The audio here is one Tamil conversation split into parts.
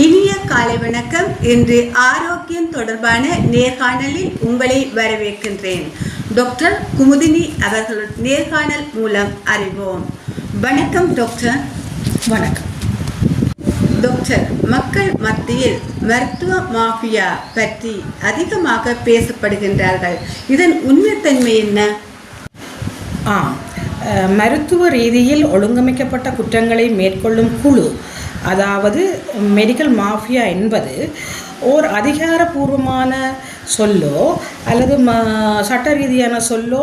இனிய காலை வணக்கம். இன்று ஆரோக்கியம் தொடர்பான நேர்காணலில் உங்களை வரவேற்கின்றேன். டாக்டர் குமுதினி அவர்கள் நேர்காணல் மூலம் அறிவோம். வணக்கம் டாக்டர். வணக்கம் டாக்டர், மக்கள் மத்தியில் மருத்துவ மாஃபியா பற்றி அதிகமாக பேசப்படுகின்றார்கள். இதன் உண்மைத்தன்மை என்ன? மருத்துவ ரீதியில் ஒழுங்கமைக்கப்பட்ட குற்றங்களை மேற்கொள்ளும் குழு, அதாவது மெடிக்கல் மாஃபியா என்பது ஓர் அதிகாரபூர்வமான சொல்லோ அல்லது சட்ட ரீதியான சொல்லோ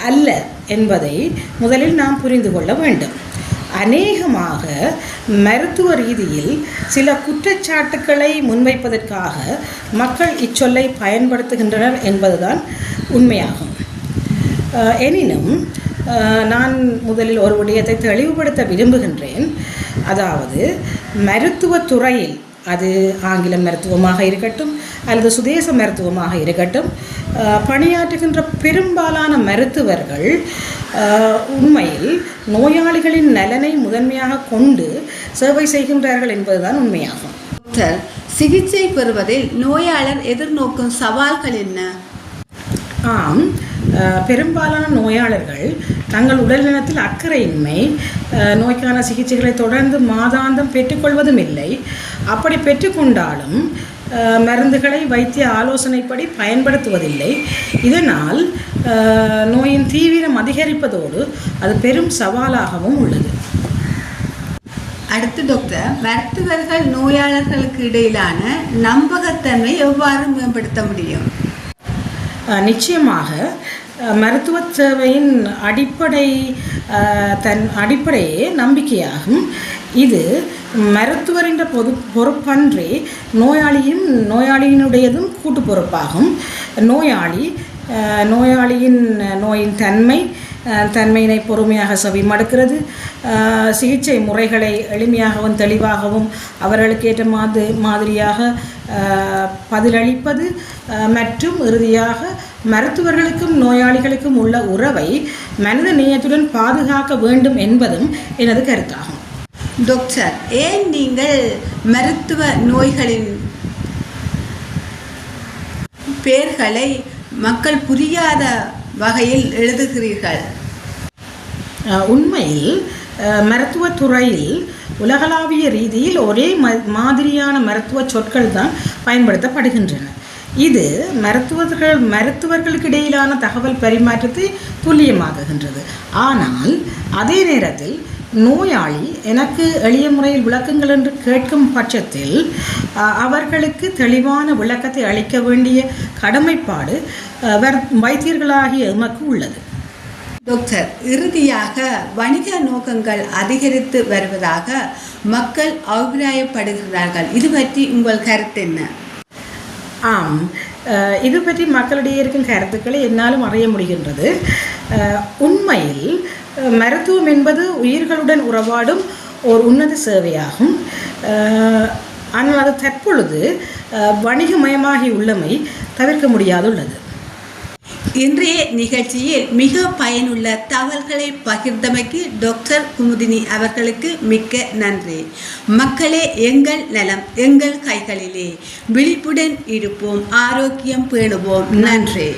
அல்ல என்பதை முதலில் நாம் புரிந்து கொள்ள வேண்டும். அநேகமாக மருத்துவ ரீதியில் சில குற்றச்சாட்டுக்களை முன்வைப்பதற்காக மக்கள் இச்சொல்லை பயன்படுத்துகின்றனர் என்பதுதான் உண்மையாகும். எனினும் நான் முதலில் ஒரு விடயத்தை தெளிவுபடுத்த விரும்புகின்றேன். அதாவது மருத்துவத்துறையில், அது ஆங்கில மருத்துவமாக இருக்கட்டும் அல்லது சுதேச மருத்துவமாக இருக்கட்டும், பணியாற்றுகின்ற பெரும்பாலான மருத்துவர்கள் உண்மையில் நோயாளிகளின் நலனை முதன்மையாக கொண்டு சேவை செய்கின்றார்கள் என்பதுதான் உண்மையாகும். டாக்டர், சிகிச்சை பெறுவதில் நோயாளர் எதிர்நோக்கும் சவால்கள் என்ன? பெரும்பாலான நோயாளர்கள் தங்கள் உடல்நலத்தில் அக்கறையின்மை, நோய்க்கான சிகிச்சைகளை தொடர்ந்து மாதாந்தம் பெற்றுக்கொள்வதும் இல்லை. அப்படி பெற்றுக்கொண்டாலும் மருந்துகளை வைத்திய ஆலோசனைப்படி பயன்படுத்துவதில்லை. இதனால் நோயின் தீவிரம் அதிகரிப்பதோடு அது பெரும் சவாலாகவும் உள்ளது. அடுத்து டாக்டர், மருத்துவர்கள் நோயாளர்களுக்கு இடையிலான நம்பகத்தன்மை எவ்வாறு மேம்படுத்த முடியும்? நிச்சயமாக மருத்துவ சேவையின் அடிப்படையே நம்பிக்கையாகும். இது மருத்துவரின் பொறுப்பன்றி நோயாளியினுடையதும் கூட்டு பொறுப்பாகும். நோயாளியின் நோயின் தன்மையினை பொறுமையாக செவிமடுக்கிறது, சிகிச்சை முறைகளை எளிமையாகவும் தெளிவாகவும் அவர்களுக்கு ஏற்ற மாதிரியாக பதிலளிப்பது மற்றும் இறுதியாக மருத்துவர்களுக்கும் நோயாளிகளுக்கும் உள்ள உறவை மனித நேயத்துடன் பாதுகாக்க வேண்டும் என்பதும் எனது கருத்தாகும். டாக்டர், ஏன் நீங்கள் மருத்துவ நோய்களின் பெயர்களை மக்கள் புரியாத வகையில் எழுதுகிறீர்கள்? உண்மையில் மருத்துவத்துறையில் உலகளாவிய ரீதியில் ஒரே மாதிரியான மருத்துவ சொற்கள் தான் பயன்படுத்தப்படுகின்றன. இது மருத்துவர்களுக்கு இடையிலான தகவல் பரிமாற்றத்தை துல்லியமாக்குகின்றது. ஆனால் அதே நேரத்தில் நோயாளி எனக்கு எளிய முறையில் விளக்குங்கள் என்று கேட்கும் பட்சத்தில் அவர்களுக்கு தெளிவான விளக்கத்தை அளிக்க வேண்டிய கடமைப்பாடு வைத்தியர்களாகிய எமக்கு உள்ளது. டாக்டர், இறுதியாக வணிக நோக்கங்கள் அதிகரித்து வருவதாக மக்கள் அபிப்பிராயப்படுகிறார்கள். இது பற்றி உங்கள் கருத்து என்ன? இது பற்றி மக்களிடையே இருக்கும் கருத்துக்களை என்னாலும் அறிய முடிகின்றது. உண்மையில் மருத்துவம் என்பது உயிர்களுடன் உறவாடும் ஒரு உன்னத சேவையாகும். ஆனால் அது தற்பொழுது வணிகமயமாகி உள்ளமை தவிர்க்க முடியாதுள்ளது. இன்றைய நிகழ்ச்சியில் மிக பயனுள்ள தகவல்களை பகிர்ந்தமைக்கு டாக்டர் குமுதினி அவர்களுக்கு மிக்க நன்றி. மக்களே, எங்கள் நலம் எங்கள் கைகளிலே. விழிப்புடன் இருப்போம், ஆரோக்கியம் பேணுவோம். நன்றி.